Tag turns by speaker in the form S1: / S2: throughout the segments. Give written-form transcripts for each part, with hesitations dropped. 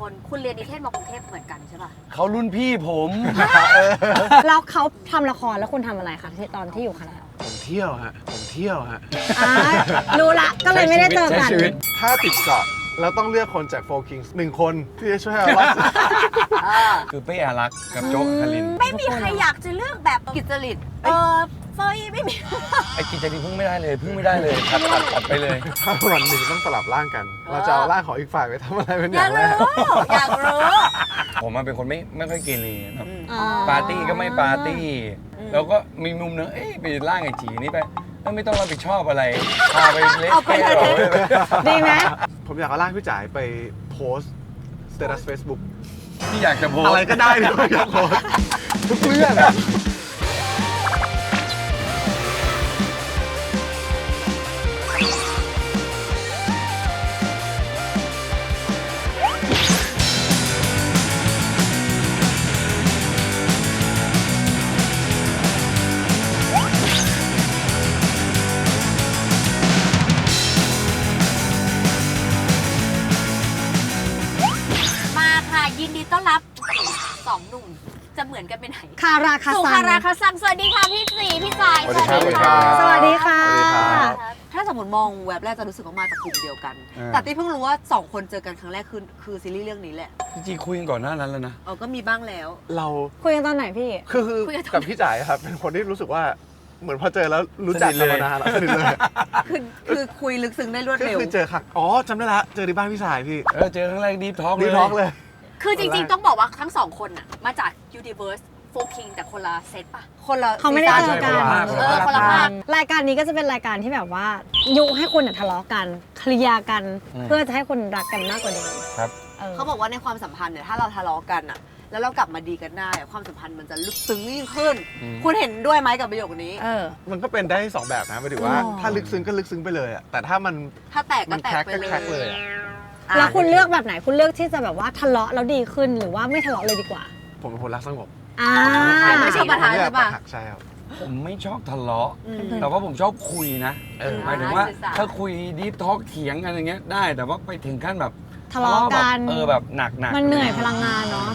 S1: คนคุณเรียนนิเทศมากรุงเทพเหมือนกันใช่ป่ะ
S2: เขารุ่นพี่ผม
S3: แล้วเขาทำละครแล้วคุณทำอะไรคะตอนที่อยู่คณะ
S4: ผมเที่ยวฮะ
S3: รู้ละก็เลยไม่ได้เจอกัน
S4: ถ้าติดเกาะเราต้องเลือกคนจากโฟร์คิงส์1 คนที่จะช่วยให้เรารอด
S2: คือเป้อารักษ์กับโจ๊กคาริน
S1: ไม่มีใครอยากจะเลือกแบบกิจจริตเฟยไม่มี
S2: ไอ้กิจจริตพึ่งไม่ได้เลยตัดไปเลย
S4: ถ้าวันหนึ่งต้องสลับร่างกัน เราจะเอาร่างของอีกฝ่ายไปทำอะไรเป็นอย่างแรก
S1: อยากรู้
S2: ผมเป็นคนไม่ค่อยเกเรครับ
S3: อ๋อ
S2: ปาร์ตี้ก็ไม่ปาร์ตี้แล้วก็มีมุมนึงไปร่างไอ้จีนี่ไปแล้วไม่ต้องรับผิดชอบอะไรพาไปเล่นเกม
S3: ดีไหม
S4: ผมอยากเอาร่างพี่จ๋ายไปโพสสเตตัสเฟซบุ๊ก
S2: ที่อยากจะโพส
S4: อะไรก็ได้ที่ผมอยากโพสทุกเรื่องอะ
S1: มาค่ะยินดีต้อนรับ2 หนุ่มจะเหมือนกันไปไหน
S3: คาราคา
S1: สุ
S3: ซั
S1: ภาง ราคาซังสวัสดีค่ะพี่สีพี่สาย
S4: สวัสดีครับ
S3: สวัสดีค่ะ
S5: ถ้าสมมติมองแวบแรกจะรู้สึกว่ามาจากกลุ่มเดียวกัน แต่ที่เพิ่งรู้ว่า2 คนเจอกันครั้งแรกคือซีรีส์เรื่องนี้แหละ
S2: จริงๆคุยกันก่อนหน้านั้นแล้วนะ
S5: ก็มีบ้างแล้ว
S4: เรา
S3: คุยกันตอนไหนพี่
S4: คือกับพี่จ๋ายครับเป็นคนที่รู้สึกว่าเหมือนพอเจอแล้วรู้จักกันมานานแล้วสนิทเลย
S5: คือคุยลึกซึ้งได้รวด
S4: ก็
S5: เร็ว
S4: คือเจอค่ะจำได้ละเจอที่บ้านพี่สายพี่
S2: เจอครั้งแรกดีฟท็อก
S4: ดีท็อกเลย
S1: คือจริงๆต้องบอกว่าทั้ง2 คนน่ะมาจาก Universe 4 King แต่คนละเซตป่ะ
S5: คนละ
S3: เขาไม่ได้เจอกัน
S1: คนละภาค
S3: รายการนี้ก็จะเป็นรายการที่แบบว่ายุให้คุณทะเลาะกันเคลียร์กัน เพื่อจะให้คนรักกันมากกว่าเดิม
S2: ครับ
S5: เขาบอกว่าในความสัมพันธ์เนี่ยถ้าเราทะเลาะกันอะแล้วเรากลับมาดีกันได้อะความสัมพันธ์มันจะลึกซึ้งยิ่งขึ้น คุณเห็นด้วยไหมกับประโยคนี้
S4: มันก็เป็นได้สองแบบนะหมายถึงว่า
S3: อ๋อ
S4: ถ้าลึกซึ้งก็ลึกซึ้งไปเลยอะแต่ถ้ามัน
S5: ถ้าแตกก็แตกไป
S4: มันแคร็กก็แคร็กเลยอะ
S3: แล้วคุณเลือกแบบไหนคุณเลือกที่จะแบบว่าทะเลาะแล้วดีขึ้นหรือว่าไม่ทะเลาะเลยดีกว่า
S4: ผมเป็นคนรักสงบ
S5: ไม่ชอบปะทะใช่ปะ
S4: ใช่ครับ
S2: ผมไม่ชอบทะเลาะ
S5: อืม
S2: แต่ว่าผมชอบคุยนะ หมายถึงว่า
S1: สื่อสาร
S2: ถ้าคุยดีฟท็อกเถียงกันอย่างเงี้ยได้แต่ว่าไปถึงขั้นแบบ
S3: ทะเลาะกัน
S2: แบบหนัก
S3: มันเหนื่อยพลังงานเนาะ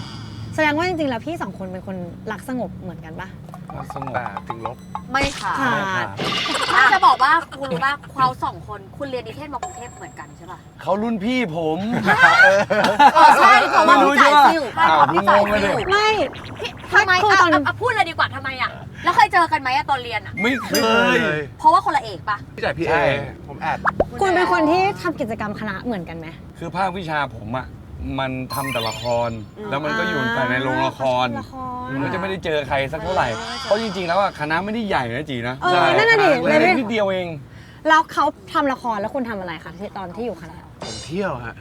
S3: แสดงว่าจริงๆแล้วพี่2 คนเป็นคนรักสงบเหมือนกันปะ
S2: สงบ
S4: แต่ถึงลบ
S5: ไม่ค่ะ
S3: ค่ะ
S1: ถ้าจะบอกว่าคุณรู้ป่ะเขา2 คนคุณเรียนนิเทศมากรุงเทพเหมือนกันใช่ป่ะ
S2: เขารุ่นพี่ผม
S1: ใช่เพราะว่าพี่จ่ายซิ่ว
S2: อ้าว
S1: พี่จ่าย
S2: งงเลย
S1: ซิ่ว
S2: ดิ
S3: ไม่
S1: ทำไม
S3: คือตอน
S1: พูดเลยดีกว่าทำไมอ่ะแล้วเคยเจอกันไหมอะตอนเรียนอ่ะ
S2: ไม่เคย
S1: เพราะว่าคนละเอกป่ะ
S4: พี่จ่ายพี่
S2: ใช่
S4: ผมแอด
S3: คุณเป็นคนที่ทำกิจกรรมคณะเหมือนกันไหม
S2: คือภาควิชาผมอ่ะมันทำแต่ละคร แล้วมันก็อยู่แต่ในโรงละคร
S3: ละคร
S2: มันก็จะไม่ได้เจอใครสักเท่าไหร่ เพราะจริงๆ แล้วอะคณะไม่ได้ใหญ่นะจีนะ
S3: เออนั่นน่ะดิ
S2: เล็กนิดเดียวเอง
S3: แล้วเขาทำละครแล้วคุณทำอะไรคะตอนที่อยู่คณะ
S4: ผมเที่ยวฮะ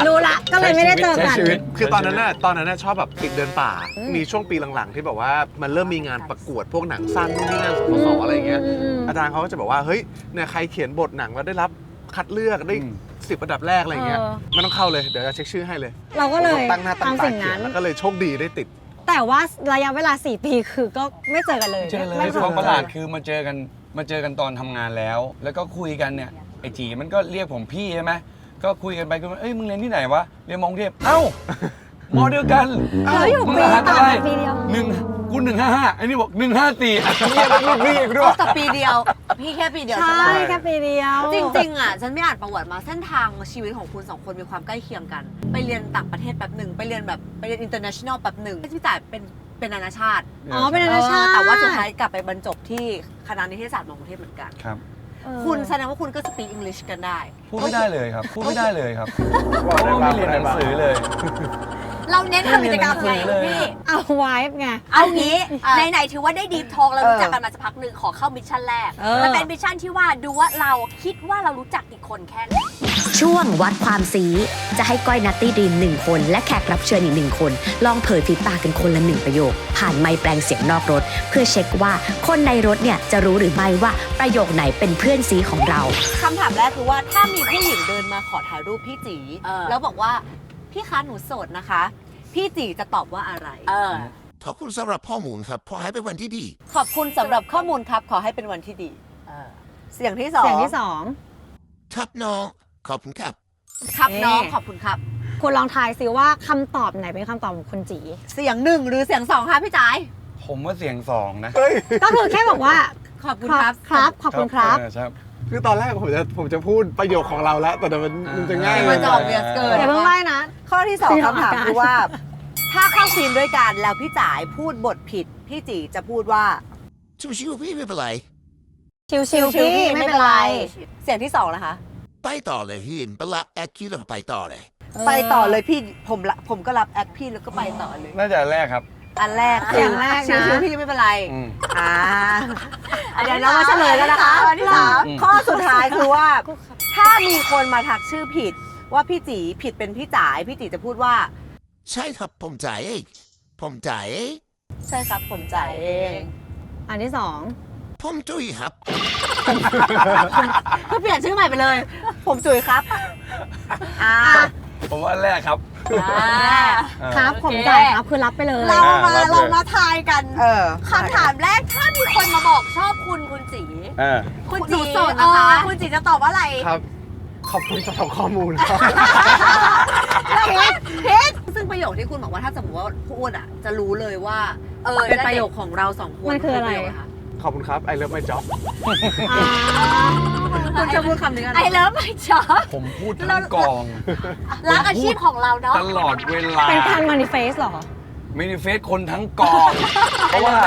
S3: รู้ละก็เลยไม่ได้เจอกัน
S2: ใช้ชีวิต
S4: คือตอนนั้นน่ะชอบแบบติดเดินป่า มีช่วงปีหลังๆ ที่แบบว่ามันเริ่มมีงานประกวดพวกหนังสั้นนู่นนี่นั่นสอะไรอย่างเงี้ย อาจารย์เขาก็จะบอกว่าเฮ้ยเนี่ยใครเขียนบทหนังแล้วได้รับคัดเลือกได้10 อันดับแรกอะไรอย่างเงี้ยไม่ต้องเข้าเลยเดี๋ยวจะเช็คชื่อให้เลย
S3: เราก็เลย
S4: ตั้งหน้าตั้ง
S3: ทำ
S4: ตา
S3: สิ่ง
S4: เขีย
S3: นั้น น
S4: แล้วก็เลยโชคดีได้ติด
S3: แต่ว่าระยะเวลา4 ปีคือก็ไม่เจอกันเลย
S2: เจอเลย
S3: ไม่
S2: ความประหลาดคือมาเจอกันตอนทำงานแล้ว แล้วก็คุยกันเนี่ยไอจีมันก็เรียกผมพี่ใช่ไหมก็คุยกันไปคุยมาเอ้ยมึงเรียนที่ไหนวะเรียนมองเทพเอ้ามอเดียวกัน
S3: เราอยู่
S2: มึง
S3: ปี
S2: รหัส
S3: ต่าง
S2: อะไร
S3: กันปีเดียว
S2: กู155ไอ้นี่บอก154อ่ะเรียกเป็นรุ่นพี่อีกด้วย
S5: แต่ปีเดียว พี่แค่ปีเดียว
S3: ใช่
S5: ใช่ไหม
S3: แค่ปีเดียว
S5: จริงๆอ่ะฉันไม่อ่านประวัติมาเส้นทางชีวิตของคุณ2 คนมีความใกล้เคียงกัน ไปเรียนต่างประเทศแป๊บหนึ่งไปเรียน international แป๊บหนึ่งพี่จ่ายเป็นนานาชาติ
S3: อ๋อเป็นนานาชาติ
S5: แต่ว่าสุดท้ายกลับไปบรรจบที่คณะนิเทศศาสตร์มอกรุงเทพเหมือนกัน
S2: ครับ
S5: คุณแสดงว่าคุณก็ speak English กันได้
S2: พูดไม่ได้เลยครับพูดไม่ได้เลยครับเพราะว่าไม่เรียนหนังสือเลย
S1: เราเน้นทำกิจกรรมไงพี่
S3: เอาไว้ไง
S1: เอางี้
S5: อ่ะ
S1: ไหนๆถือว่าได้ดีฟทองเรารู้จักกันมาสักพักหนึ่งขอเข้ามิชชั่นแรก มันเป็นมิชชั่นที่ว่าดูว่าเราคิดว่าเรารู้จักอีกคนแค่ไหน
S6: ช่วงวัดความซีจะให้ก้อยนัตตี้ดรีม1 คนและแขกรับเชิญอีก1 คน ลองเผยฝีปากกันคนละ1 ประโยค ผ่านไมค์แปลงเสียงนอกรถ เพื่อเช็คว่าคนในรถเนี่ยจะรู้หรือไม่ว่าประโยคไหนเป็นเพื่อนซีของเรา
S5: คำถามแรกคือว่าถ้ามีผู้หญิงเดินมาขอถ่ายรูปพี่จี แล้วบอกว่าพี่คะหนูโสดนะคะ พี่จีจะตอบว่าอะไร
S7: ขอบคุณสำหรับข้อมูลครับขอให้เป็นวันที่ดี
S5: ขอบคุณสำหรับข้อมูลครับ ขอให้เป็นวันที่ดีเสียงที่สอง
S3: เสียงที่
S7: ทับน้องขอบคุณครับ
S5: ครับน้องขอบคุณครับ
S3: คุณลองทายซิว่าคำตอบไหนเป็นคำตอบของคุณจี
S5: เสียงหนึ่งหรือเสียงสองคะพี่จ๋าย
S2: ผมว่าเสียงสองนะ
S4: เฮ้ย
S3: ก็คือแค่บอกว่า
S5: ขอบคุณครับ
S3: ครับขอบคุณครับ
S2: ครับ
S4: คือตอนแรกผมจะพูดประโยคของเราแล้ว แต่มันจะง่าย
S5: มันจะออกเวียนเกิน
S3: อย่าเพิ่งไล่นะ
S5: ข้อที่สองคำถามคือว่า ถ้าเข้าซีนด้วยกันแล้วพี่จ๋ายพูดบทผิด พี่จีจะพูดว่า
S7: ชิวๆพี่ไม่เป็นไร
S3: ชิวๆพี่ไม่เป็นไร
S5: เสียงที่สองนะคะ
S7: ไปต่อเลยพี่ไปรับแอคคิวแล้วไปต่อเลย
S5: ไปต่อเลยพี่ผมก็รับแอคพี่แล้วก็ไปต่อเลย
S2: น่าจะอันแรกครับ
S5: อันแรก
S3: เสียงแรกนะ
S5: ชิวๆพี่ไม่เป็นไร
S2: อืม
S5: เดี๋ยวน้องมาเฉลยกันนะคะ
S1: อันที่สาม
S5: ข้อสุดท้ายคือว่า ถ้ามีคนมาทักชื่อผิด ว่าพี่จีผิดเป็นพี่จ๋ายพี่จีจะพูดว่า
S7: ใช่ครับผมจ่ายเองผมจ่ายเอง
S5: ใช่ครับผมจ่ายเอง
S3: อันที่สอง
S7: ผมจุ้ยครับ
S5: ก็เปลี่ยนชื่อใหม่ไปเลย ผมจุ๋ยครับ
S2: ผมว่าอันแรกครับ
S3: ครับ
S1: โอเค
S3: ผมจ่ายครับคือรับไปเลย
S1: เรามา
S2: รับเลย
S1: เรามาทายกัน
S5: คำ
S1: คำถามแรกถ้ามีคนมาบอกชอบคุณจี คุณจี
S5: หนูโสดนะคะ
S1: คุณจีจะตอบว่าอะไร
S4: ครับ ขอบคุณสำหรับข้อมูลครับ
S5: ซึ่งประโยคที่คุณบอกว่าถ้าสมมติว่าพูดจะรู้เลยว่า
S1: จะ
S5: เป็น
S1: ได้
S5: ประโยคของเราสองคน
S3: มันคืออะไร
S5: ปโยคคะ
S4: ขอบคุณครับ I love my job
S5: คุณจะพูดคำนี้กันเหร
S1: ไอเลิฟไม่ชอบ
S2: ผมพูดทั้งกอง
S1: รักอาชีพของเราเนาะ
S2: ตลอดเวลา
S3: เป็นการมานิเฟสหรอ
S2: มินิเฟสคนทั้งกอง เพราะว่า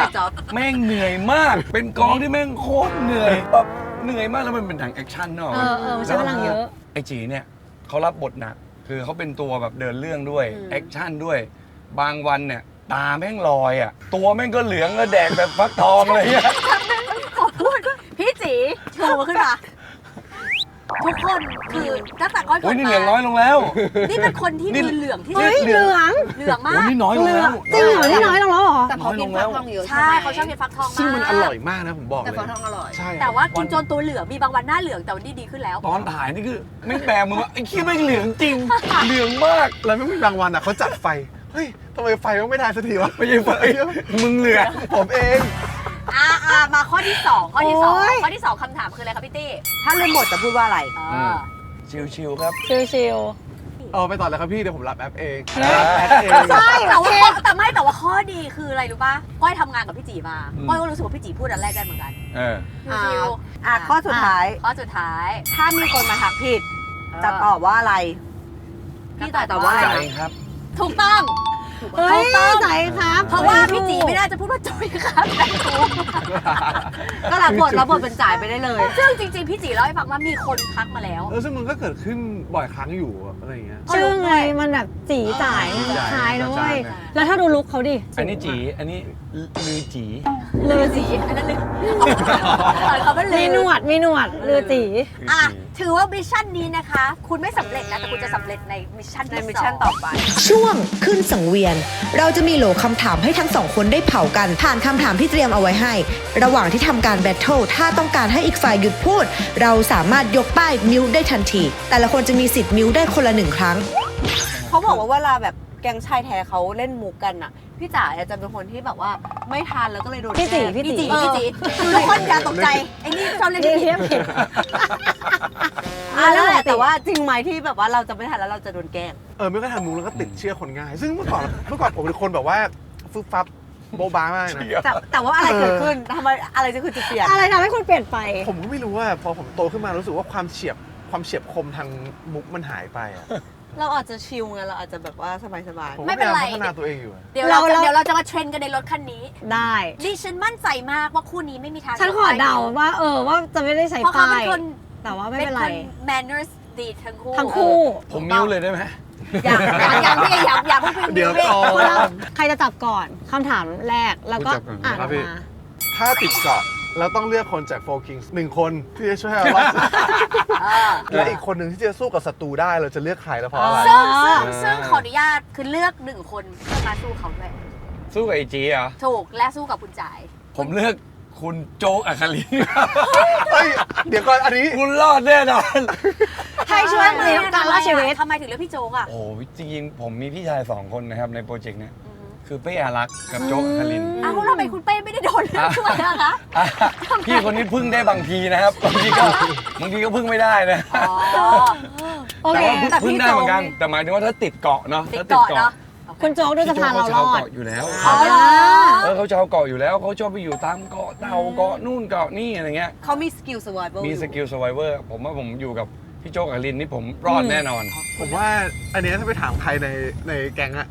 S2: แม่งเหนื่อยมาก เป็นกองที่แม่งโคตรเหนื่อยแบบเหนื่อยมากแล้วมันเป็นหนังแอคชั่นเนาะ
S3: ใช้พลังเยอะ
S2: ไอจีเนี่ยเขารับบทหนัก คือเขาเป็นตัวแบบเดินเรื่องด้วยแอคชั่นด้วย บางวันเนี่ยตาแม่งลอยอ่ะ ตัวแม่งก็เหลืองก็แดกแบบฟักทองเลยอ่ะ
S1: ขอพูดพี่จีชูมาขึ้นมาทุกคนคือตั้งแต่ก้อยเกิ
S2: โอ้ย
S1: ด
S2: นี่
S1: มา
S2: เหลืองน้อยลงแล้ว
S1: นี่เป็นคนที่มือเหลืองที่
S3: เฮ้ย
S1: สุด
S3: เหลือง
S1: เหลืองมา
S2: โอ้ย
S1: ก
S2: นี่น้อยลงแล้ว
S3: จริงเหรอนี่น้อยลงแล้วเหรอ
S5: แต่เขากินฟักทองเยอะ
S1: ใช่เขาชอบกินฟักทองมาก
S4: ซึ่งมันอร่อยมากนะผมบอก
S5: แต่
S4: เลย
S5: ฟักทองอร่อย
S4: ใช่
S1: แต่ว่ากินจนตัวเหลืองมีบางวันหน้าเหลืองแต่วันนี้ดีขึ้นแล้ว
S2: ตอนถ่ายนี่คือไม่แบมือว่าไอ้ขี้แม่งเหลืองจริง เหลืองมาก
S4: แล้วไม่มีบางวันเขาจัดไฟ เฮ้ยทำไมไฟมันไม่ได้สักทีวะ
S2: ไม่ใช่ไฟมึงเหลือง
S4: ผมเอง
S1: มาข้อที่สองข้อที่สอง
S3: โอ้ย
S1: ข้อที่สองคำถามคืออะไรครับพี่ตี้
S5: ถ้าเล่นบทจะพูดว่าอะไร
S2: ชิวๆครับ
S3: ชิว
S4: เอาไปต่อเลยครับพี่ เดี๋ยวผมรับแอปเอง
S3: เฮ้ย
S4: รับแอปเอง
S3: ใช่
S1: แต่ว่าแต่ว่าข้อดีคืออะไรรู้ป่ะก้อยทำงานกับพี่จีมาก้อยก็รู้สึกว่าพี่จีพูดอันแรกได้เหมือนกัน
S2: เออ
S1: ชิว
S5: ข้อสุดท้าย
S1: ข้อสุดท้าย
S5: ถ้ามีคนมาทักผิด จะตอบว่าอะไร พี่ตอบว่าอะไร
S2: ใจ
S5: นะ
S2: ครับ
S1: ถูกต้อง
S3: เฮ้ยใจครับ
S1: เพราะว่าพี่จีไม่น่าจะพูดว่าจุ้ยครับแต่ถูก
S5: ก็รับบทเป็นจ่ายไปได้เลย
S1: ซึ่งจริงๆพี่จีเล่าให้ฟังว่ามีคนทักมาแล้ว
S4: ซึ่งมันก็เกิดขึ้นบ่อยครั้งอยู่อะไรอย่างเงี้ย
S3: ชื่อไงมันแบบจีจ่ายมันคล้ายนะเว้ย
S4: จ่าย
S3: แล้วถ้าดูลุคเขาดิ
S2: อันนี้จีอันนี้ลือจี
S3: ลือจี
S1: อันนั้นเลยเขาเป็นเล
S3: มี
S1: ย
S3: หนวดลือจี
S1: อ่ะถือว่ามิชชั่นนี้นะคะ คุณไม่สำเร็จนะ แต่คุณจะสำเร็จในมิชชั่น
S5: ใน
S1: ที่
S5: มิช
S1: ส
S5: ชั่น
S1: อง
S5: ต่อไป
S6: ช่วงขึ้นสังเวียน เราจะมีโหลคำถามให้ทั้งสองคนได้เผากัน ผ่านคำถามที่เตรียมเอาไว้ให้ ระหว่างที่ทำการแบทเทิลถ้าต้องการให้อีกฝ่ายหยุดพูด เราสามารถยกป้ายมิวได้ทันที แต่ละคนจะมีสิทธิ์มิวได้คนละ1 ครั้ง
S5: เขาบอกว่าเวลาแบบแก๊งชายแท้เขาเล่นมุกกันอ่ะ พี่จ๋าจะเป็นคนที่แบบว่าไม่ทันแล้วก็เลยโดน
S3: พี่จี
S5: แกล้ง
S3: พี่จี
S1: พี่จีทุกคนอย่าตกใจ ไอ้นี่ชอบเล่น
S3: นี่
S1: ผิ
S3: เทีย
S1: ด
S3: บผิด
S5: นั่นแหละแต่ว่าจริงไหมที่แบบว่าเราจะไม่ทันแล้วเราจะโดนแกล้ง
S4: ไม่ค่อยทันมุกแล้วก็ติดเชื่อคนง่าย ซึ่งเมื่อก่อนผมเป็นคนแบบว่าฟึบฟับโบ๊ะบ้ามากนะ
S5: แต่ว่าอะไรเกิดขึ้นทำไมอะไรจะคือจุดเปลี่ยน
S3: อะไรทำให้คุณเปลี่ยนไป
S4: ผมก็ไม่รู้ว่าพอผมโตขึ้นมารู้สึกว่าความเฉียบคมทางมุกมันหายไปอ่ะ
S5: เราอาจจะชิลไงเราอาจจะแบบว่าสบาย
S4: ผมก็พยายามพัฒนาตัวเองอยู่อะ
S1: เดี๋ยวเราจะมาเทรนกันในรถคันนี้
S3: ได้
S1: ดิฉันมั่นใจมากว่าคู่นี้ไม่มีทาง
S3: ฉันขอเดาว่าว่าจะไม่ได้ใช้
S1: เพราะเขา
S3: ป้า
S1: เป็
S3: ย
S1: นคน
S3: แต่ว่าไม่
S1: เป็น
S3: เป็น
S1: ค
S3: ไร
S1: น manners ดีทั้งคู่
S3: ทั้งคู่
S2: ผมมิ้วเลยได้ไหม
S1: อย่างพี่อย่าเพิ่งพิมพ์
S4: เดี๋ยว
S1: พี่
S4: ก่อน
S3: คนละใครจะจับก่อนคำถามแรกแล้วก็
S2: จับก่อน
S3: อ่านออกมา
S4: ถ้าติดเกาะเราต้องเลือกคนจากโฟร์คิงส์1 คนที่จะช่วยให้เรารอด และอีกคนหนึ่งที่จะสู้กับศัตรูได้เราจะเลือกใครแล้วเพราะอะไร
S1: ซึ่งขออนุญาตคือเลือก1 คนเพื่อมาสู้เขาด้วย
S2: สู้กับไอจีเหรอ
S1: ถูกและสู้กับคุณจ่าย
S2: ผมเลือกคุณโจ๊กอัคาริน
S4: เฮ้ยเดี๋ยวก่อนอันนี้
S2: คุณรอดแน่นอน
S3: ให้ช่วยในการรอดชีวิต
S1: ทำไมถึงเลือกพี่โจ๊กอ่ะ
S2: โอ้ยจริงๆผมมีพี่ชาย2 คนนะครับในโปรเจกต์เนี้ยคือเป้อารักษ์กับโจ๊กอัคาริน
S1: อ้าวทำไมคุณเป้ไม่ได้โดนเลือกช่วยนะคะ
S2: อ่ะพี่คนนี้พึ่งได้บางทีนะครับบางทีก็พึ่งไม่ได้นะ
S1: อ๋อ
S3: โอ
S2: แต่
S3: เค
S2: ว่าเพิ่งได้เหมือนกัน แต่หมายถึงว่าถ้าติดเกาะเนาะ
S1: ติด
S2: ถ้า
S1: เกาะเนาะ
S3: คุณโจ๊กดูจะพาเรา
S2: พี่
S3: ร
S2: โจ้
S3: อ
S2: เขาชาว
S3: ด
S2: เกาะอยู่แล้ว
S1: อ๋อเหรอ
S2: เขาชาวเกาะอยู่แล้วเขาชอบไปอยู่ตามเกาะเต่าเกาะนู่นเกาะนี่อะไรเงี้ย
S5: เขามีสกิล survival
S2: มีสกิล survivor ผมว่าผมอยู่กับพี่โจ๊กกับลินนี่ผมรอดแน่นอน
S4: ผมว่าอันเนี้ยถ้าไปถามใครในแก๊งอะ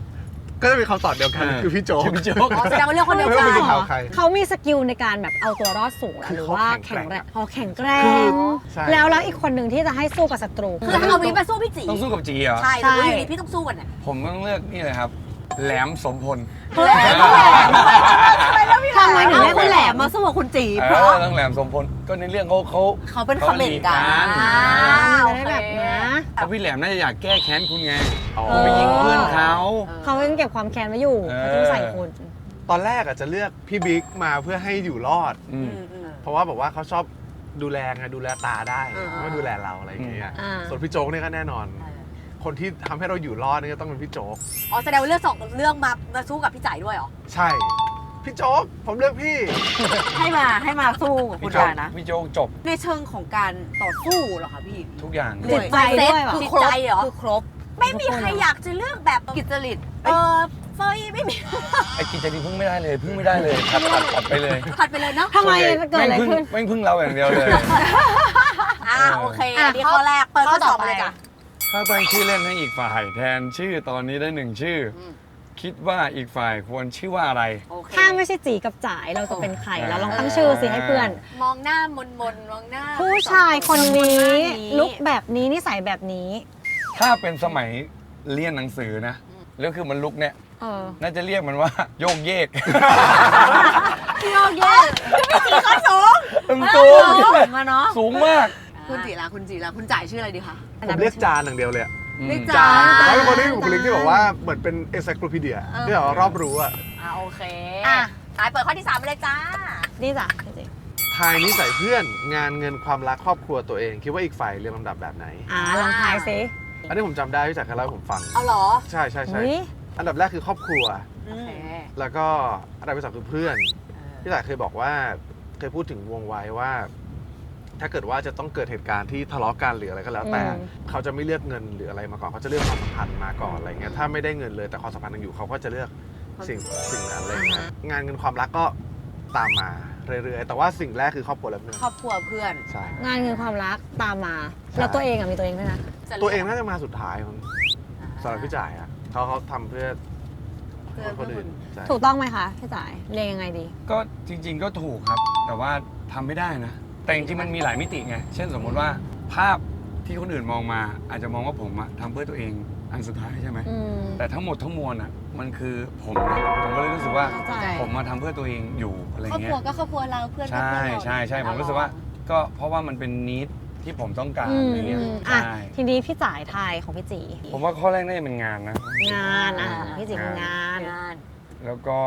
S4: ก็จะมีคำตอบเดียวกันคือพี่โจ๊ก
S2: ชื่อพี่โจ๊ก
S1: อ๋อแสดงว่าเรื่องคนเดียว
S4: ไม่
S1: กั
S4: ต้
S1: น
S4: องไปถามใคร
S3: เขามีสกิลในการแบบเอาตัวรอดสูงเหรอ
S4: คือ
S3: หรือ
S4: เขา
S3: ว่า
S4: แข็
S3: แข็
S4: ง
S3: ง
S4: แก
S3: แร
S4: ร่
S3: ง
S4: ง
S3: อ๋อแข็งแกร่
S4: คื
S3: ง
S4: อใช่
S3: แล้วอีกคนหนึ่งที่จะให้สู้กับศัตรู
S1: คือถ้าเอาวิไปสู้พี่จี
S2: ต้องสู้กับจีเหรอ
S1: ใช่แต่ว่าอยู่ดีพี่ต้องสู้กันเนี่ย
S2: ผมต้องเลือกนี่เลยครับ แหลมสมพล
S3: ทำไมถึง
S5: เอา
S3: ให้
S5: คุ
S3: คุณ ณ
S5: แห
S3: แห
S5: ล
S3: ล
S5: ม
S3: ม
S5: มาสู้กับคุณจี
S2: เอ
S5: เพราะ
S2: อต้องแหลมสมพลก็ในเรื่องเขา
S5: เขาเป็นคอมเมนต์กัน
S3: จะได้แบบนะ
S2: เพราะพี่แหลมน่าจะอยากแก้แค้นคุณไง
S4: อ๋อ
S2: คุณไปยิงเพื่อนเขา
S3: เขายังเก็บความแค้นไว้อยู่
S2: เออ
S3: เขาต้องใส่คุณ
S4: ตอนแรกอะจะเลือกพี่บิ๊กมาเพื่อให้อยู่รอด
S2: อืม
S4: เพราะว่าบอกว่าเขาชอบดูแลไงดูแลตาได้ก็ดูแลเราอะไรอย่างเงี้ย
S3: อ่า
S4: ส่วนพี่โจ๊กเนี่ยก็แน่นอน คนที่ทำให้เราอยู่รอดนี่ก็ต้องเป็นพี่โจ๊ก
S1: อ๋อแสดงว่าเรื่องสองเรื่องมาสู้กับพี่จ่ายด้วยเหรอ
S4: ใช่ พี่โจ๊กผมเลือกพี่
S5: ให้มาสู้กับคุ
S2: พี่
S5: ณ
S2: โจ๊ก
S5: ดานะ
S2: พี่โจ๊กจบ
S5: ในเชิงของการต่อสู้เหรอคะพี่
S2: ทุกอย่าง
S3: จิตใจด้วยเหรอ
S1: จิตใจเหรอ
S5: คือครบ
S1: ไม่มีใครอยากจะเลือกแบบ
S5: กิจจริต
S1: เฟยไม่มี
S2: ไอ้กิจนี้พึ่งไม่ได้เลยพึ่งไม่ได้เลยตัดไปเลย
S1: ผัดไปเลยเนาะ
S3: ทำไมเกิดอะไรขึ้น
S2: แม่งพึ่งเราอย่างเดียวเลย
S1: โอเค
S3: อ่ะ
S1: นี่ข้อแรกเปิดข้อสอบมาเลยจ้ะ
S2: ถ้าตั้งชื่อเล่นให้อีกฝ่ายแทนชื่อตอนนี้ได้หนึ่งชื่ออ
S1: ม
S2: คิดว่าอีกฝ่ายควรชื่อว่าอะไร
S1: โอเค
S3: ถ้าไม่ใช่จีกับจ่ายเราจะเป็นใครแล้วลองตั้งชื่อสิให้เพื่อน
S1: มองหน้ามนมองหน้า
S3: ผู้ชายคนนี้
S1: หานี้
S3: ลุกแบบนี้นิสัยแบบนี้
S2: ถ้าเป็นสมัยเรียนหนังสือนะแล้วคือมันลุกเนี่ย
S3: เออ
S2: น่าจะเรียกมันว่าโยกเยก
S1: พี่โอเคพี่จีข้อสูง
S2: สูง
S5: มาเนาะ
S2: สูงมาก
S5: คุณจีละคุณจ่ายชื่ออะไรดีคะ
S4: ผมเรียกจานอย่างเดียวเลยอะ
S5: เรียก
S4: จา
S5: จาน
S4: เขาเป็นคนที่บุคลิกที่แบบว่าเหมือนเป็นเอ c ไซโคลพีเดียที่แบบว่ารอบรู้อะ
S1: โอเค
S3: อ่ะ
S1: สายเปิดข้อที่3ไปเลยจ้า
S3: นี่จ้ะจริง
S4: ทายนิสัยเพื่อนงานเงินความรักครอบครัวตัวเอง คิดว่าอีกฝ่ายเรียงลำดับแบบไหน
S3: ลองทายสิ
S4: อันนี้ผมจำได้พี่จักรเคยเล่าให้ผมฟัง
S1: เอาเหรอ
S4: ใช่ใช่ใช่
S3: อุ๊ย
S4: อันดับแรกคือครอบครัว
S1: โอเค
S4: แล้วก็อันดับที่สองคือเพื่อนพี่จักรเคยบอกว่าเคยพูดถึงวงไว้ว่า ถ้าเกิดว่าจะต้องเกิดเหตุการณ์ที่ทะเลาะกันหรืออะไรก็แล้วแต่ เขาจะไม่เลือกเงินหรืออะไรมาก่อนเขาจะเลือกความสัมพันธ์มาก่อนอะไรเงี้ยถ้าไม่ได้เงินเลยแต่ความสัมพันธ์ยังอยู่เขาก็จะเลือกสิ่งนั้นอะไรเงี้ยงานเงินความรักก็ตามมาเรื่อยๆแต่ว่าสิ่งแรกคือครอบครัวและเพื่อน
S5: ครอบครัวเพื่อน
S4: ใช่
S3: งานเงินความรักตามมา แล้วตัวเองมีตัวเองด้วยนะ
S4: ตัวเองน่าจะมาสุดท้ายมั้งสำหรับพี่จ่ายอะเขาทำเพื่อคนอื่นใช่
S3: ถูกต้องไหมคะพี่จ่ายเรียงยังไงดี
S2: ก็จริง ๆ ก็ถูกครับ แต่ว่าทำไม่ได้นะ แต่จริงๆมันมีหลายมิติไง เช่นสมมติว่าภาพที่คนอื่นมองมา อาจจะมองว่าผมอะทำเพื่อตัวเองอันสุดท้ายใช่ไหม
S3: อืม
S2: แต่ทั้งหมดทั้งมวลอะมันคือผมนะผมก็เลยรู้สึกว่า
S3: เข้าใจ
S2: ผมมาทำเพื่อตัวเองอยู่อะไร
S5: ครอบ
S2: เงี้
S5: ครัวย ก็ครอบครัวเราเพื่อนก็
S2: ใช่
S5: เพื่อนเรา
S2: ใช่ใช่ผมรู้สึกว่าก็เพราะว่ามันเป็นนิดที่ผมต้องการ
S3: อืม
S2: อะไรเงี้ย
S3: อ่ะ
S2: ใช่
S3: ทีนี้พี่จ่ายทายของพี่จี
S2: ผมว่าข้อแรกน่าจะเป็นงานนะ
S3: งานพี่จีคืองาน
S1: งาน
S2: แล้วก็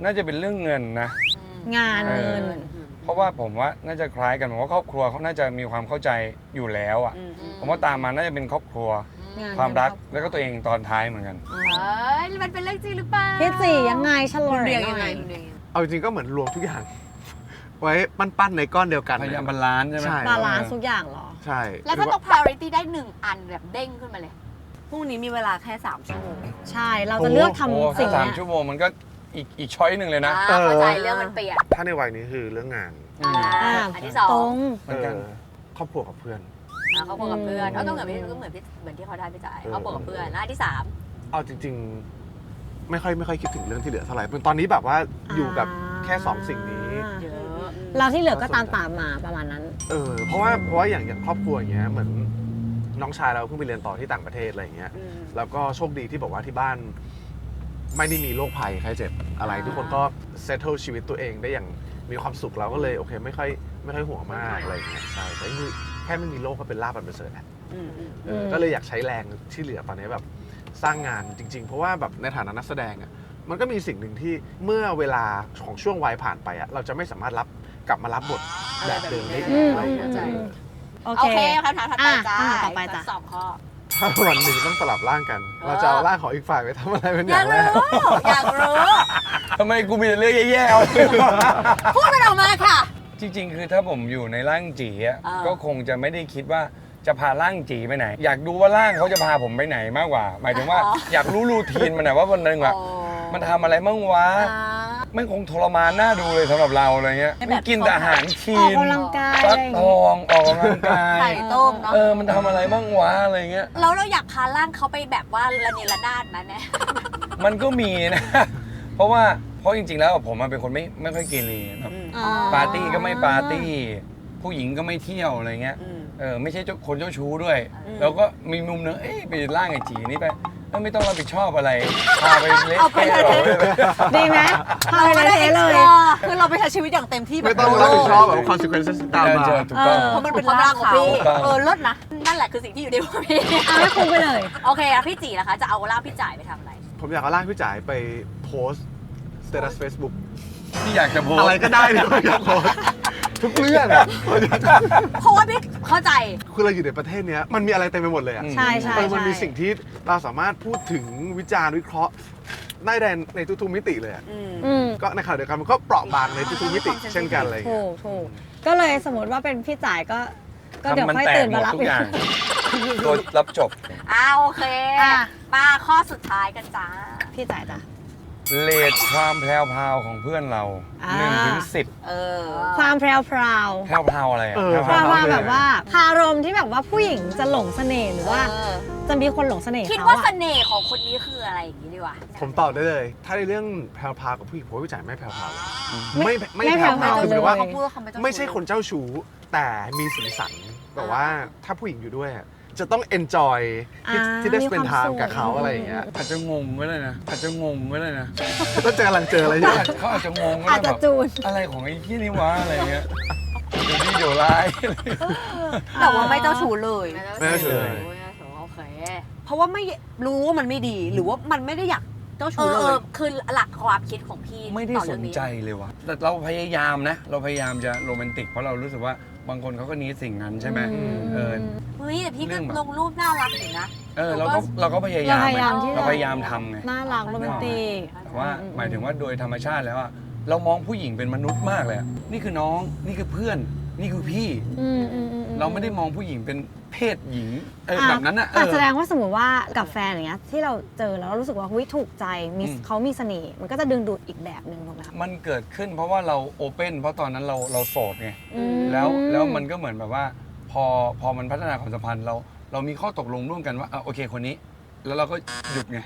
S2: น่าจะเป็นเรื่องเงินนะ
S3: งานเงิน
S2: เพราะว่าผมว่าน่าจะคล้ายกันผมว่าครอบครัวเขาน่าจะมีความเข้าใจอยู่แล้วอ่ะผมว่าตามมาน่าจะเป็นครอบครัว
S3: งาน
S2: ความรักแล้วก็ตัวเองตอนท้ายเหมือนกัน
S1: มันเป็นเรื่องจริงหรือเปล่า
S3: พี่จียังไงเฉล
S5: คุณ
S3: ย
S5: เรียง
S3: ห
S5: ยัง
S3: น่
S5: ไง
S3: อย
S5: คุณเรียงยังไง
S4: เอาจริงๆก็เหมือนรวมทุกอย่าง ไว้ปั้นๆในก้อนเดียวกัน
S2: พยายามบาลานซ์ใช่ไหม
S4: ใช่
S3: บาลานซ์ทุกอย่างเหรอ
S4: ใช่
S1: แล้วถ้าต้อง priority ได้1 อันแบบเด้งขึ้นมาเลย
S5: พรุ่งนี้มีเวลาแค่3ชั่วโมง
S3: ใช่ เราจะเลือก
S2: โอ้
S3: ทำ
S2: โห
S3: สิ่ง
S2: ถ้า
S3: เนี้ย
S2: 3 ชั่วโมงมันก็อีกช้อยหนึ่งเลยนะ
S1: เข้าใจเรื่องมันเปลี่ยน
S4: ถ้าในวัยนี้คือเรื่องงาน
S1: อันที่สอง
S3: ตรง
S2: เหมือนกัน
S4: ครอบครัวกับเพื่อน
S1: ครอบครัวกับเพื่อนเขาต้องเหมือนที่เขาได้ไปจ่ายครอบครัวกับเพื่อนแล้วอันที่
S4: เอาจริงๆ ไม่ค่อยคิดถึงเรื่องที่เหลือเท่าไหร่ตอนนี้แบบว่าอยู่กับแค่สองสิ่งนี้
S1: 3 เยอะ
S3: เราที่เหลือก็ตามมาประมาณนั้น
S4: เพราะว่าอย่างครอบครัวอย่างเงี้ยเหมือนน้องชายเราเพิ่งไปเรียนต่อที่ต่างประเทศอะไรอย่างเงี้ยแล้วก็โชคดีที่บอกว่าที่บ้าน ไม่ได้มีโรคภัยไข้เจ็บอะไรทุกคนก็เซตเทิลชีวิตตัวเองได้อย่างมีความสุขเราก็เลยโอเคไม่ค่อยห่วงมากอะไรอย่างเงี้ยใช่แต่คือแค่ไม่มีโรคก็เป็นลาภอันประเสริฐแหละก็เลยอยากใช้แรงที่เหลือตอนนี้แบบสร้างงานจริง ๆ เพราะว่าแบบในฐานะนักแสดงอ่ะมันก็มีสิ่งหนึ่งที่เมื่อเวลาของช่วงวัยผ่านไปอ่ะเราจะไม่สามารถกลับมารับบทแบบเดิมได้อีกอะไรอย่างเงี้ย
S3: โอ
S1: โอ
S3: เค
S1: เคคำถามถัดไปจ้า
S3: ต่อไปจ้ะ
S1: 2 ข้อ
S4: ถ้าวันหนึ่งต้องสลับร่างกัน เราจะเอาร่างของอีกฝ่ายไปทำอะไรเป็นอย่างแรก
S1: อยากรู้
S2: ทำไมกูมีแต่เรื่องแย่ๆเอา
S1: พูดมันออกมาค่ะ
S2: จริงๆ คือถ้าผมอยู่ในร่างจีอะ
S1: อ่า
S2: ก็คงจะไม่ได้คิดว่า จะพาร่างจีไปไหน อยากดูว่าร่างเขาจะพาผมไปไหนมากกว่า หมายถึงว่าอยากรู้รูทีนมันนะว่าวันหนึงอะมันทำอะไรบ้างวะไม่คงทรมานน่าดูเลยสำหรับเราอะไรเงี้ยมันกินแต่อาหารคลี
S3: ออก
S2: น
S3: กำลังกาย
S2: ฟั
S3: อะ
S2: ก
S3: ไรอย่าง
S2: ท
S3: งี้
S2: องออกกำลังกาย
S5: ไข่ต้มเนาะ
S2: มันทำอะไรบ้างวะอะไรเงี้ย
S1: แล้วเราอยากพาร่างเขาไปแบบว่าระเนระนาดนะเนี่ย
S2: มันก็มีนะ เพราะจริงๆแล้วผมเป็นคนไม่ค่อยเกเรแบบ
S3: อ๋อ
S2: ปาร์ตี้ก็ไม่ปาร์ตี้ ผู้หญิงก็ไม่เที่ยวอะไรเงี้ยไม่ใช่คนเจ้าชู้ด้วย แล้วก็มีมุมนึงไปล่างไอ้จีนี่ไปไม่ต้องรับผิดชอบอะไรพาไปเละเทะหรอก
S3: ดีไหมพาไปเลยเทเลย
S5: คือเราไปใช้ชีวิตอย่างเต็มที่แบบ
S4: ไม่ต้องรับผิดชอบแบบ consequences ตามมา
S2: ถูกต้อง
S5: เพราะมันเป็นร่างของพี่เลิศนะ
S1: นั่นแหละคือสิ่งที่อยู่ในหัวพี่
S3: เอาให้คุ้มไปเลย
S1: โอเคอะพี่จีนะคะ จะเอาร่างพี่จ่ายไปทำอะไร
S4: ผมอยากเอาร่างพี่จ๋ายไปโพสต์สเตตัส Facebook
S2: ที่อยากจะโพส
S4: อะไร
S2: ต์
S4: ก็ได้ที่ผมอยากโพสต์ทุกเรื่องอะ
S1: เพราะว่าพี่เข้าใจ
S4: คือเราอยู่ในประเทศเนี้ยมันมีอะไรเต็มไปหมดเลยอะ
S3: ใช่ใช่
S4: มันมี
S3: ใช่
S4: สิ่งที่เราสามารถพูดถึงวิจารณ์วิเคราะห์ได้ในทุกๆมิติเลยอะ
S3: อืม
S4: ก็ในขณะเดียวกันมันก็เปราะบางในทุกๆมิติเช่นกันอะไรอย่าง
S3: ถู
S4: เงี้ย
S3: กถูกก็เลยสมมติว่าเป็นพี่จ่ายก็เดี๋ยว
S2: มัน
S3: ค่อย
S2: แต
S3: ตื่
S2: ก
S3: น
S2: หม
S3: มา
S2: ด
S3: รับ
S2: ทุกอย่างโดนรับจบ
S1: โอเค
S3: อ่ะ
S1: มาข้อสุดท้ายกันจ้า
S3: พี่จ่ายจ้ะ
S2: เลทความแพรวพราวของเพื่อนเรา 1 ถึง 10
S3: ความแพรวพราว
S2: แพรวพราวอะไรอะ
S3: แพรวพราวแบบว่าคารมที่แบบว่าผู้หญิงจะหลงเสน่ห์หรือว่าจะมีคนหลงเสน่ห์
S1: คิด
S3: เขา
S1: ว่าเส
S3: อะ
S1: น่ห์ของคนนี้คืออะไรอย่างนี้ดีกว่า
S4: ผมตอบได้เลย ถ้าในเรื่องแพรวพราวกับผู้หญิงผมว่าพี่จ๋ายไม่แพรวพราวไม่แพ
S3: ไม่
S4: รวพราว
S3: แพรว
S4: คือหมายถึงว่า
S5: เขาพูดว่าเขาไม่เจ้าชู้
S4: ไม่ใช่คนเจ้าชู้แต่มีสีสันแบบว่าถ้าผู้หญิงอยู่ด้วยอะจะต้อง enjoy ที่ได้ spend time กับเขาอะไรอย่างเงี้ย
S2: อาจจะงงไว้เลยนะอาจจะงงไว้เลยนะ
S4: ก็จะกำลังเจออะไรอยู่
S2: เขาอาจจะงงก็
S3: อาจ
S2: ได้
S3: จะ
S2: แบบ
S3: จูน
S2: อะไรของไอ้ที่นี่วะอะไรเงี้ยเดี๋ยวดีเดี๋ยวร้าย
S5: แต่ว่าไม่เจ้าชู้เลย
S4: ไม่เฉย
S1: โอเค
S5: เพราะว่าไม่รู้ว่ามันไม่ดีหรือว่ามันไม่ได้อยากเจ้า
S1: เอ
S5: ชู้
S1: อ
S5: เล
S1: เอย อคือหลักความคิดของพี่
S2: ไม่ได้
S1: ต่อ
S2: ส
S1: เรื่อน งนี้
S2: ใจเลยวะแต่เราพยายามนะ เราพยายามจะโรแมนติกเพราะเรารู้สึกว่าบางคนเขาก็นี้สิ่งนั้นใช่ไหมเออ
S1: เฮ้ยแต่พี่
S2: เรื่
S1: ก็
S2: องแบบ
S1: ลงรูปน่ารักอยู่นะ
S2: เราก็พยายาม
S3: เราพยายามที่
S2: เราพยายามทำไง
S3: น่ารักโรแมนติก
S2: แต่ว่าหมายถึงว่าโดยธรรมชาติแล้วอะเรามองผู้หญิงเป็นมนุษย์มากเลยอะนี่คือน้องนี่คือเพื่อนนี่คือพี่ เราไม่ได้มองผู้หญิงเป็นเพศหญิงแบบนั้นอะ
S3: แต่แสดงว่าสมมติว่ากับแฟนอย่างเงี้ยที่เราเจอแล้วเรารู้สึกว่าเฮ้ยถูกใจเขามีเสน่ห์มันก็จะดึงดูดอีกแบบหนึ่งถูกไหมครับ
S2: มันเกิดขึ้นเพราะว่าเราโอเพ่นเพราะตอนนั้นเราโสดไงแล้วมันก็เหมือนแบบว่าพอมันพัฒนาความสัมพันธ์เรามีข้อตกลงร่วมกันว่าโอเคคนนี้ แล้วเราก็หยุดไง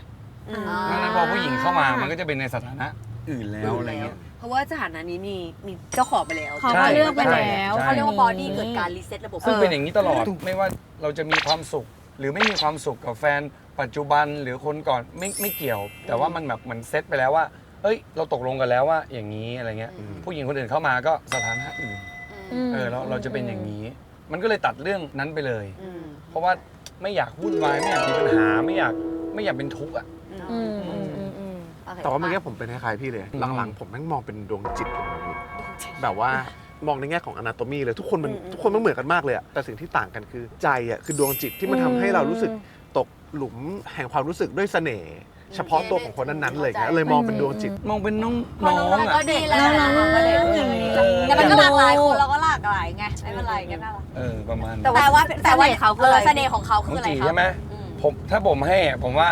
S2: ดังนั้นพอผู้หญิงเข้ามามันก็จะเป็นในสถานะอื่นแล้วอะไรเงี้ย
S5: เพราะว่าสถานะนี้มีเจ้าของไปแล้ว
S3: เขาก็เลือกไปแล้ว
S2: ใช่
S1: เขาเรียกว่าบอดี้เกิดการรีเซ็ตระบบ
S2: ซึ่งเป็นอย่างนี้ตลอดไม่ว่าเราจะมีความสุข หรือไม่มีความสุขกับแฟนปัจจุบันหรือคนก่อนไม่เกี่ยว แต่ว่ามันแบบมันเซ็ตไปแล้วว่าเอ้ยเราตกลงกันแล้วว่าอย่างนี้อะไรเงี้ยผู้หญิงคนอื่นเข้ามาก็สถานะอื่นเราจะเป็นอย่างนี้ มันก็เลยตัดเรื่องนั้นไปเลย เพราะว่าไม่อยากวุ่นวายไม่อยากมีปัญหาไม่อยากเป็นทุกข์อ่ะ
S4: แต่ว่าเมื่อกี้ผมเป็นคล้ายๆพี่เลย หลังๆผมแม่งมองเป็นดวงจิตแบบว่ามองในแง่ของ anatomy เลยทุกคนมันเหมือนกันมากเลยอะแต่สิ่งที่ต่างกันคือใจอะคือดวงจิตที่มันทำให้เรารู้สึกตกหลุมแห่งความรู้สึกด้วยเสน่ห์เฉพาะตัวของคนนั้นๆเลยนะเลยมองเป็นดวงจิต
S2: มองเป็นน้อง
S1: ก็
S2: อ่ะ
S1: ดีแล้ว
S3: น้องๆ
S1: ก็เลย
S3: อย่างนี้
S1: แต่มันก็หลากหลายคนเราก็หลากหลายไงไม่เป็นไรกันน่ารัก
S2: ประมาณ
S1: แต่ว่าเขาคือเสน่ห์ของเขา
S2: ขอ
S1: คื
S2: ง
S1: ออะไร
S2: จี
S1: ครับ
S2: ใช่ไหมถ้าผมให้ผมว่า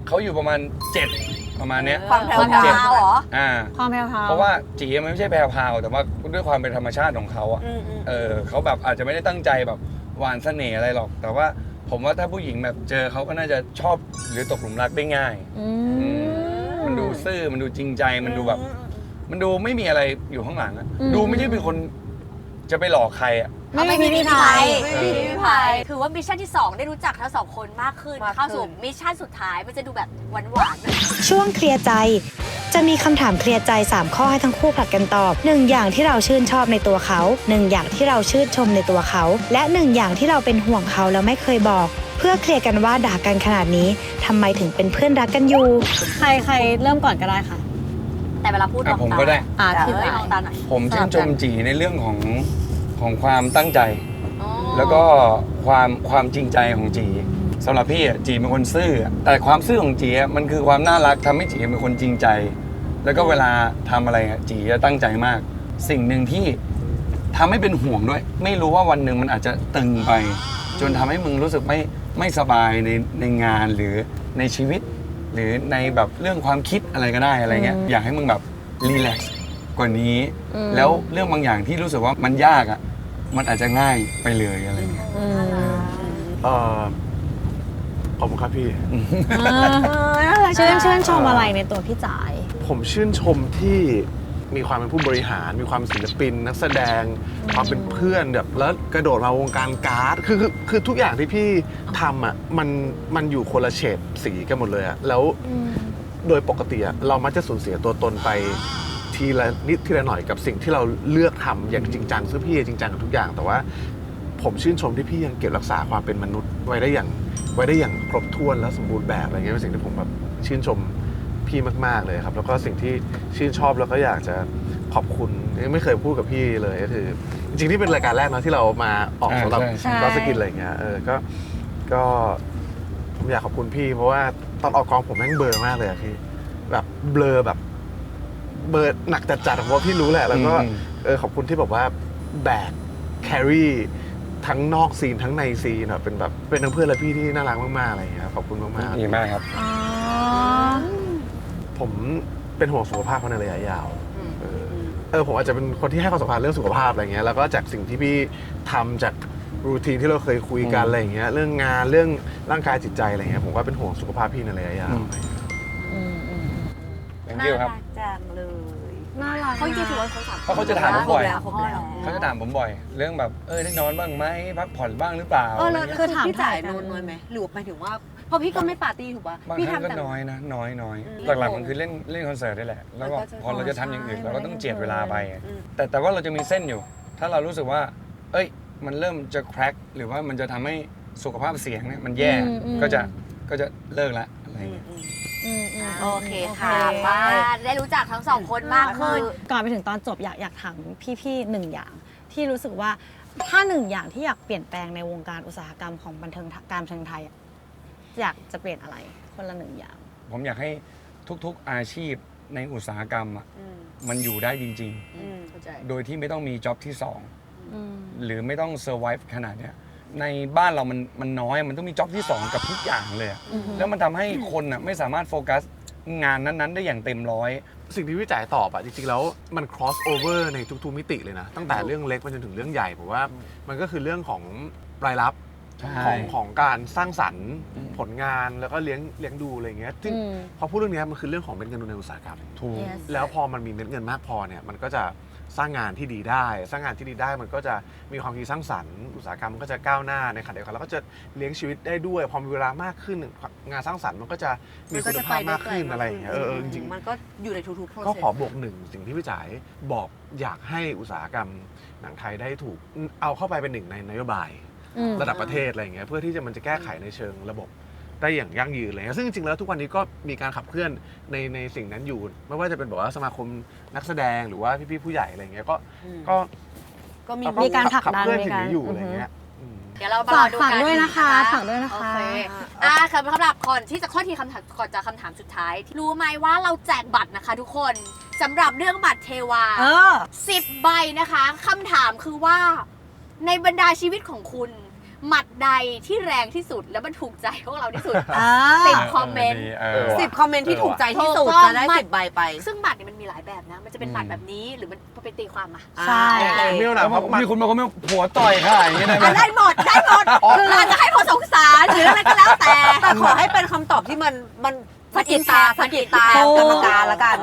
S2: เขาอยู่ประมาณ 7 ประมาณเนี้ย
S1: ความแพรวพราวเหรอ
S3: ความแพรวพราว
S2: เพราะว่าจีมันไม่ใช่แพรวพราวแต่ว่าด้วยความเป็นธรรมชาติของเขาอ่ะเขาแบบอาจจะไม่ได้ตั้งใจแบบหวานเสน่ห์อะไรหรอก แต่ว่าผมว่าถ้าผู้หญิงแบบเจอเขาก็น่าจะชอบหรือตกหลุมรักได้ง่ายมันดูซื่อมันดูจริงใจมันดูแบบมันดูไม่มีอะไรอยู่ข้างหลังอะดูไม่ใช่เป็นคนจะไปหลอกใครอะ
S3: ไม่มีพิษภัย
S1: ถือว่ามิชชั่นที่ 2 ได้รู้จักทั้ง 2 คนมากขึ้น เข้าสู่มิชชั่นสุดท้ายมันจะดูแบบหวานๆ
S6: ช่วงเคลียร์ใจ จะมีคำถามเคลียร์ใจ 3 ข้อให้ทั้งคู่ผลัดกันตอบ 1 อย่างที่เราชื่นชอบในตัวเขา 1 อย่างที่เราชื่นชมในตัวเขา และ 1 อย่างที่เราเป็นห่วงเขาแล้วไม่เคยบอก เพื่อเคลียร์กันว่าด่ากันขนาดนี้ทำไมถึงเป็นเพื่อนรักกันอยู่
S3: ใครเริ่มก่อนก็ได้ค่ะ
S1: แต่เวลาพูดมอง
S2: ผม
S1: ตา
S2: ก็ได้
S3: ที่
S1: เอ้ยมองตาหน่อย
S2: ผมชื่นชมจีในเรื่องของความตั้งใจ แล้วก็ความจริงใจของจีสำหรับพี่จีเป็นคนซื่อแต่ความซื่อของจีมันคือความน่ารักทำให้จีเป็นคนจริงใจ แล้วก็เวลาทำอะไรจีจะตั้งใจมาก สิ่งหนึ่งที่ทำให้เป็นห่วงด้วย ไม่รู้ว่าวันหนึ่งมันอาจจะตึงไป จนทำให้มึงรู้สึกไม่สบายในงานหรือในชีวิต หรือในแบบเรื่องความคิดอะไรก็ได้อะไรเงี้ยอยากให้มึงแบบรีแลกซ์กว่านี้ แล้วเรื่องบางอย่างที่รู้สึกว่ามันยากอ่ะมันอาจจะง่ายไปเลยอะไรเงี้ย
S4: ขอบคุณครับพี่
S3: ชื่นชมอะไรในตัวพี่จ๋าย
S4: ผมชื่นชมที่มีความเป็นผู้บริหารมีความศิลปินนักแสดงความเป็นเพื่อนแบบแล้วกระโดดมาวงการการ์ดคือทุกอย่างที่พี่ทำอ่ะมันอยู่คนละเฉดสีกันหมดเลยอ่ะแล้วโดยปกติอ่ะเรามักจะสูญเสียตัวตนไปทีละนิดทีละหน่อยกับสิ่งที่เราเลือกทำอย่างจริงจังซึ่งพี่จริงจังกับทุกอย่างแต่ว่าผมชื่นชมที่พี่ยังเก็บรักษาความเป็นมนุษย์ไว้ได้อย่างครบถ้วนและสมบูรณ์แบบอะไรเงี้ยเป็นสิ่งที่ผมแบบชื่นชมพี่มากๆเลยครับแล้วก็สิ่งที่ชื่นชอบแล้วก็อยากจะขอบคุณไม่เคยพูดกับพี่เลยก็คือจริงๆที่เป็นรายการแรกนะที่เรามาออกสำหรับก็สกินอะไรเงี้ยก็ผมอยากขอบคุณพี่เพราะว่าตอนออกกองผมแม่งเบลอมากเลยอะพี่แบบเบลอแบบเบลอหนักจัดๆผมว่าพี่รู้แหละแล้วก็ขอบคุณที่แบบว่าแบกแครี่ทั้งนอกซีนทั้งในซีนเป็นแบบเป็นทั้งเพื่อนและพี่ที่น่ารักมากๆอะไรอย่างเงี้ยขอบคุณมากๆ
S2: ดีมากครับ
S4: ผมเป็นห่วงสุขภาพเขาในระยะยาวผมอาจจะเป็นคนที่ให้ความสำคัญเรื่องสุขภาพอะไรเงี้ยแล้วก็จากสิ่งที่พี่ทำจากรูทีนที่เราเคยคุยกันอะไรอย่างเงี้ยเรื่องงานเรื่องร่างกายจิตใจอะไรเงี้ยผมก็เป็นห่วงสุขภาพพี่ในระยะยาว
S2: thank you ครับ
S5: จังเลย
S3: น่ารัก
S1: เขาจริงๆถือว่าเขาสาม
S2: เพราะเขาจะถามผมบ่อย
S5: ครบแล้ว
S2: เขาจะถามผมบ่อย เรื่องแบบได้นอนบ้างไหมพักผ่อนบ้างหรือเปล่า
S5: แล้ว
S2: อะไรเงี้ย
S5: คือถามพี่จ่ายนอนน้อยไหมหรือหมายถึงว่าเพราะพี่ก็ไม่ปาร์ตี้ถูกป่ะ
S2: บาง
S5: พี่
S2: ครั้ง
S5: ทำ
S2: ก็
S5: แต่
S2: น้อยนะน้อย
S5: อืม
S2: หลักๆมันคือเล่นคอนเสิร์ตนี่แหละแล้วก็
S5: มันก็จะ
S2: พอเราจะทำอย่างอื่นเราก็ต้องเจียดเวลาไป
S5: อืม
S2: แต่ว่าเราจะมีเส้นอยู่ ถ้าเรารู้สึกว่าเอ้ยมันเริ่มจะแคร็กหรือว่ามันจะทำให้สุขภาพเสียงเนี่ยมันแย่ก็จะเลิกละอะไรเงี้ย
S1: โอเคค่ะว่าได้รู้จักทั้งสองคนมากขึ้น
S3: ก่อนไปถึงตอนจบอยากถามพี่ๆหนึ่งอย่างที่รู้สึกว่าถ้าหนึ่งอย่างที่อยากเปลี่ยนแปลงในวงการอุตสาหกรรมของการบันเทิงไทยอะอยากจะเปลี่ยนอะไรคนละหนึ่งอย่าง
S2: ผมอยากให้ทุกๆอาชีพในอุตสาหกรรมมันอยู่ได้จริง
S1: เข้าใจ
S2: ๆ โดยที่ไม่ต้องมีจ็อบที่2หรือไม่ต้องเซอร์ไวฟ์ขนาดเนี้ยในบ้านเรามันน้อยมันต้องมีจ็อบที่2กับทุกอย่างเลยอะแล้วมันทำให้คนไม่สามารถโฟกัสงานนั้นๆได้อย่างเต็มร้อย
S4: สิ่งที่พี่จ่ายตอบอะจริงๆแล้วมัน cross over ในทุกๆมิติเลยนะตั้งแต่เรื่องเล็กไปจนถึงเรื่องใหญ่ผมว่ามันก็คือเรื่องของรายรับ
S2: ใช่
S4: ของการสร้างสรรค์ผลงานแล้วก็เลี้ยงดูอะไรเงี้ยซึ่งพอพูดเรื่องนี้มันคือเรื่องของเม็ดเงินในอุตสาหกรรม
S2: ถูก
S3: Yes
S4: แล้วพอมันมีเม็ดเงินมากพอเนี่ยมันก็จะสร้างงานที่ดีได้ สร้างงานที่ดีได้มันก็จะมีความคิดสร้างสรรค์อุตสาหกรรมมันก็จะก้าวหน้าในขณะเดียวกันแล้วก็จะเลี้ยงชีวิตได้ด้วยพอมีเวลามากขึ้นงานสร้างสรรค์มันก็จะมีคุณภาพมากขึ้นอะไรอย่างเงี้ยจริงๆ
S5: มันก็อยู่ในทุกๆ process
S4: ก็ขอบวกหนึ่งสิ่งที่พี่จ๋ายบอกอยากให้อุตสาหกรรมหนังไทยได้ถูกเอาเข้าไปเป็นหนึ่งในนโยบายระดับประเทศอะไรอย่างเงี้ยเพื่อที่จะมันจะแก้ไขในเชิงระบบได้อย่างยั่งยืนอะไรเงี้ยซึ่งจริงๆแล้วทุกวันนี้ก็มีการขับเคลื่อนในสิ่งนั้นอยู่ไม่ว่าจะเป็นแบบว่าสมาคมนักแสดงหรือว่าพี่ๆผู้ใหญ่อะไรเงี้ยก็
S3: มีการผลักดัน
S4: ขับเคลื่อน
S3: ใน
S4: สิ่ง
S3: การ
S4: นี้อยู่อะไรเงี้ย
S1: เดี๋ยวเรามารอดูกัน
S3: ฝากด้วยนะคะฝากด้วยนะคะ
S1: โอเคสำหรับก่อนที่จะข้อทีคำถามก่อนจะคำถามสุดท้าย รู้ไหมว่าเราแจกบัตรนะคะทุกคนสำหรับเรื่องบัตรเทวา 10 ใบนะคะคำถามคือว่าในบรรดาชีวิตของคุณหมัดใดที่แรงที่สุดและมันถูกใจพวกเราที่สุด 10 คอมเมนต์
S5: 10 คอมเมนต์ที่ถูกใจที่สุดจะได้10 ใบไป
S1: ซึ่งบัตรเนี่ยมันมีหลายแบบนะ มันจะเป็นบัตรแบบนี้หรือมันเป็นตีความมา
S3: ใช่
S4: ไม่เอาหนักเพราะมัน
S2: มีคนบอกว่าผัวต่อยค่ะอย่างเงี้ยได้ไหม
S1: ได้หมดคืออาจจะให้พอสงสารหรืออะไรก็แล้วแต่
S5: แต่ขอให้เป็นคำตอบที่มันสะกิดตากรรมการละกัน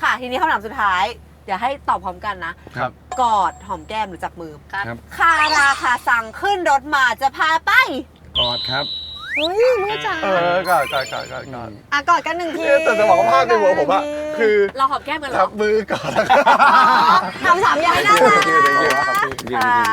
S5: ค่ะทีนี้คำถามสุดท้ายเดี๋ยวให้ตอบพร้อมกันนะครับ กอดหอมแก้มหรือจับมือ
S2: ครับ
S5: คาราคาซังขึ้นรถมาจะพาไป
S2: กอดครับ
S3: เฮ้ยไม่จ๋า
S4: ก่อน
S3: กอดกันหนึ่งที
S4: แต่จะบอกว่าภาพในหัวผมอะคือ
S1: เราหอมแก้มกันเหร
S4: จั
S1: อบ
S4: มือก่อนแล้วก็
S3: ทำ3อย่างน่ารัก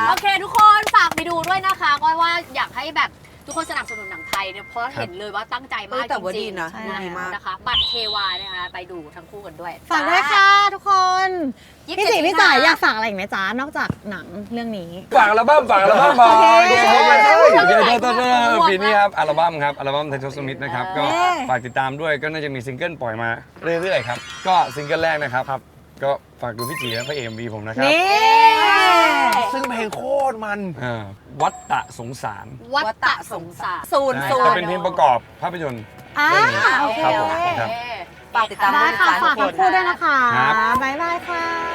S1: โอเคทุกคนฝากไปดูด้วยนะคะก็ว่าอยากให้แบบทุกคนสนับสนุนหนังไทยเนี่ยเพราะเห็นเลยว่าตั้งใจมาก
S5: แต่ว่า
S1: จ
S5: ดี
S1: ริง
S5: นะ
S1: ๆ
S5: ดีมาก
S1: นะคะบัตรเทวานะคะไปดูทั้งคู่กันด้วย
S3: ฝากด้วยค่ะทุกคน
S1: 27
S3: พี่จีพี่จ๋าอยากฝากอะไรอีกไหมจ๊ะนอกจากหนังเรื่องนี้
S2: ฝากอัลบั้มบอย
S3: โอเค
S2: ปีนี้ครับอัลบั้มไททอสมิธนะครับก็ฝากติดตามด้วยก็น่าจะมีซิงเกิลปล่อยมาเรื่อยๆครับก็ซิงเกิลแรกนะครับก็ฝากดูพี่จีและพระเอ็มวีผมนะครับ
S3: นี่
S4: ซึ่งเพลงโคตรมัน
S2: วัฏฏะสงสาร
S1: วัฏฏะสงสาร
S5: ศูนย์
S2: จะเป็นเพลงประกอบภาพยนตร์
S3: อ่า
S2: เรื่องนี้
S3: โอเค
S2: ครับผม
S3: โอเค
S2: ครับ
S5: ฝากติดตาม
S3: ได้ค่ะ
S5: ด้วย
S3: ฝากทั้งคู่ด้วยนะคะ
S2: ครับ
S3: บ๊ายบายค่ะ